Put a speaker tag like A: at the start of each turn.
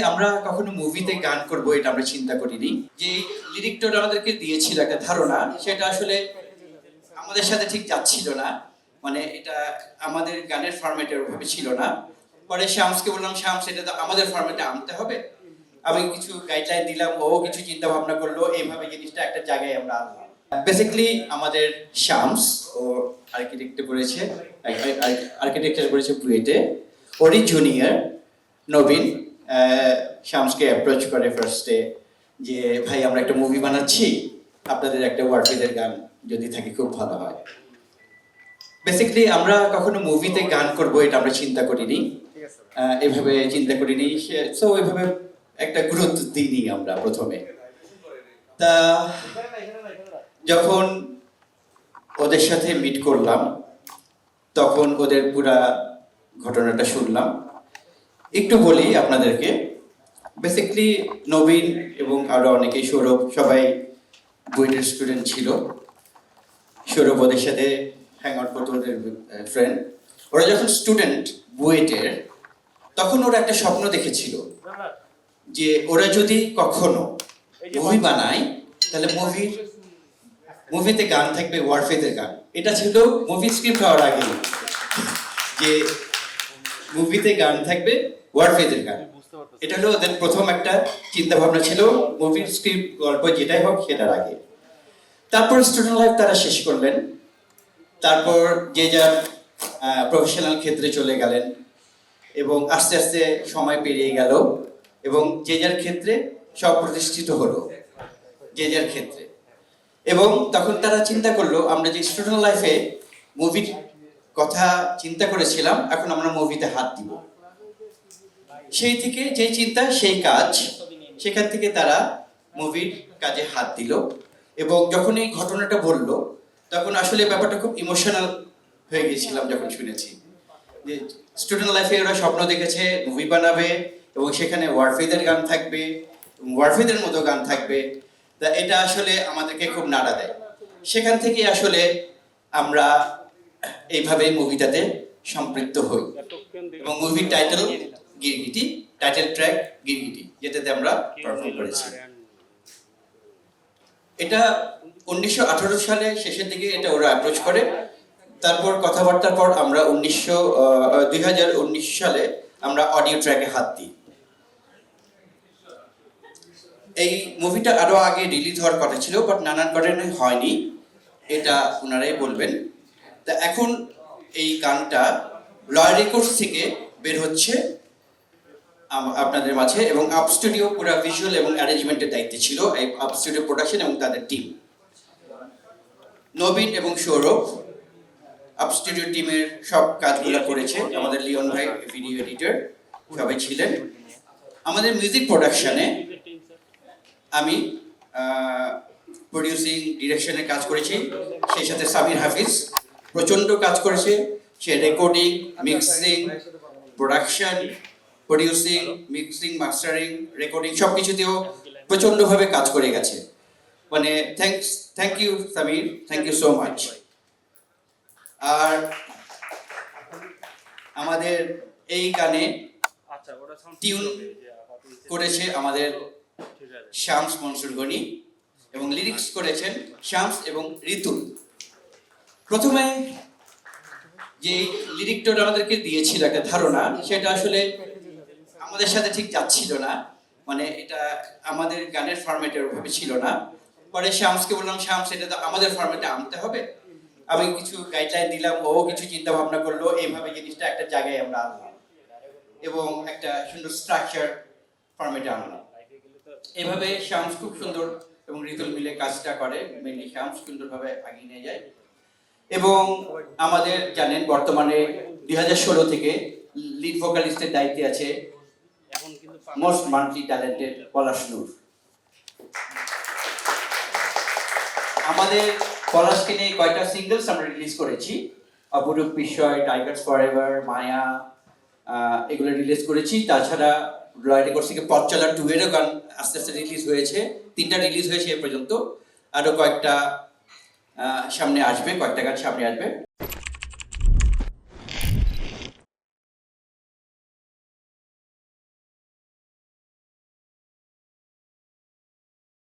A: আমরা কখনো মুভিতে গান করব এটা আমরা চিন্তা করিনি। যে লিরিকটা আমাদেরকে দিয়েছিল একটা ধারণা, সেটা আসলে আমাদের সাথে ঠিক যাচ্ছিল না। মানে এটা আমাদের গানের ফরম্যাটের ওভাবে ছিল না। পরে শামসকে বললাম, শামস এটা তো আমাদের ফরম্যাটে আনতে হবে। আমি কিছু গাইডলাইন দিলাম, ও কিছু চিন্তা ভাবনা করলো, এইভাবে জিনিসটা একটা জায়গায় আমরা আনলাম। বেসিক্যালি আমাদের শামস ও আর্কিটেকচার করেছে বুয়েটে। ওরই জুনিয়র নবীন শামসকে অ্যাপ্রোচ করে ফার্স্টে যে ভাই আমরা একটা মুভি বানাচ্ছি, আপনাদের একটা ওয়ার্কিদের গান যদি থাকে খুব ভালো হয়। বেসিক্যালি আমরা কখনো মুভিতে গান করব এটা আমরা চিন্তা করিনি, এভাবে চিন্তা করিনি। সো ওইভাবে একটা গুরুত্ব দিইনি আমরা প্রথমে। তা যখন ওদের সাথে মিট করলাম তখন ওদের পুরা ঘটনাটা শুনলাম। একটু বলি আপনাদেরকে। বেসিক্যালি নবীন এবং আরো অনেকেই, সৌরভ, সবাই বুয়েটের স্টুডেন্ট ছিল। সৌরভ ওদের সাথে হ্যাং আউট করতো, ওদের ফ্রেন্ড। ওরা যখন স্টুডেন্ট বুয়েটের, তখন ওরা একটা স্বপ্ন দেখেছিল যে ওরা যদি কখনো মুভি বানায় তাহলে মুভিতে গান থাকবে ওয়ারফেদের গান। এটা ছিল মুভি স্ক্রিপ্ট হওয়ার আগে, যে মুভিতে গান থাকবে ওয়ারফেদের গান। এটা হলো ওদের প্রথম একটা চিন্তা ভাবনা ছিল, মুভির স্ক্রিপ্ট গল্প যেটাই হোক সেটার আগে। তারপর স্টুডেন্ট লাইফ তারা শেষ করলেন। তারপর যে যার প্রফেশনাল ক্ষেত্রে চলে গেলেন এবং আস্তে আস্তে সময় পেরিয়ে গেল এবং যে যার ক্ষেত্রে সব প্রতিষ্ঠিত হলো, যে যার ক্ষেত্রে। এবং তখন তারা চিন্তা করলো, আমরা যে স্টুডেন্ট লাইফে মুভির কথা চিন্তা করেছিলাম, এখন আমরা মুভিতে হাত দিব। সেই থেকে যে চিন্তা সেই কাজ, সেখান থেকে তারা মুভির কাজে হাত দিল। এবং যখন এই ঘটনাটা বললো তখন আসলে ব্যাপারটা খুব ইমোশনাল হয়ে গেছিলাম যখন শুনেছি যে স্টুডেন্ট লাইফে ওরা স্বপ্ন দেখেছে মুভি বানাবে এবং সেখানে ওয়ারফেদের গান থাকবে, ওয়ারফেদের মতো গান থাকবে। তা এটা আসলে আমাদেরকে খুব নাড়া দেয়। সেখান থেকে আসলে আমরা এইভাবে মুভিটাতে সম্পৃক্ত হই এবং মুভির টাইটেল গিরগিটি, টাইটেল ট্র্যাক গিরগিটি, যেটাতে আমরা পারফর্ম করেছি। এটা 1918 সালে শেষের দিকে এটা ওরা অ্যাপ্রোচ করে। তারপর কথাবার্তার পর আমরা 2019 সালে আমরা অডিও ট্র্যাকে হাত দিই। এই মুভিটা আরো আগে রিলিজ হওয়ার কথা ছিল, বাট নানান কারণে হয়নি, এটা ওনারাই বলবেন। তা এখন এই গানটা লয় রেকর্ডস থেকে বের হচ্ছে আপনাদের মাঝে, এবং আপ স্টুডিও পুরো ভিজুয়াল এবং অ্যারেঞ্জমেন্টের দায়িত্বে ছিল এই আপ স্টুডিও প্রোডাকশন এবং তাদের টিম। নবীন এবং সৌরভ আপ স্টুডিও টিমের সব কাজগুলো করেছে। আমাদের লিওন ভাই ভিডিও এডিটর সবাই ছিলেন। আমাদের মিউজিক প্রোডাকশনে আমি প্রডিউসিং ডিরেকশনে কাজ করেছি, সেই সাথে সামির হাফিজ প্রচণ্ড কাজ করেছে। সে recording, mixing, production, producing, mixing, mastering, recording সব কিছুতেও প্রচণ্ডভাবে কাজ করে গেছে। মানে thank you Samir, thank you so much. আর আমাদের এই গানে টিউন করেছে আমাদের শামস মনসুর গনি এবং লিরিক্স করেছেন শামস এবং ঋতুল। প্রথমে যে লিরিকটা আমাদেরকে দিয়েছিল একটা ধারণা, সেটা আসলে আমাদের সাথে ঠিক যাচ্ছিল না। মানে এটা আমাদের গানের ফরম্যাটের ওভাবে ছিল না। পরে শামসকে বললাম, শামস এটা তো আমাদের ফরম্যাটে আনতে হবে। আমি কিছু গাইডলাইন দিলাম, ও কিছু চিন্তা ভাবনা করলো, এইভাবে জিনিসটা একটা জায়গায় আমরা আনলাম এবং একটা সুন্দর স্ট্রাকচার ফরম্যাটে আনলাম। এভাবে শামস খুব সুন্দর এবং ঋতুল মিলে কাজটা করে, মেনলি শামস সুন্দরভাবে এগিয়ে নিয়ে যায়। এবং আমাদের জানেন বর্তমানে 2016 থেকে লিড ভোকালিস্টের দায়িত্বে আছে মোস্ট মাল্টি ট্যালেন্টেড পলাশ নূর। আমাদের পলাশকে নিয়ে কয়টা সিঙ্গেলস আমরা রিলিজ করেছি, অপরূপ বিস্ময়, টাইগার্স ফরএভার, মায়া, এগুলো রিলিজ করেছি। তাছাড়া লয় রেকর্ডস থেকে পথ চলা 2 এরও গান আস্তে আস্তে রিলিজ হয়েছে, 3টা রিলিজ হয়েছে এ পর্যন্ত। আরো কয়েকটা সামনে আসবে, কয়েকটা গান সামনে আসবে।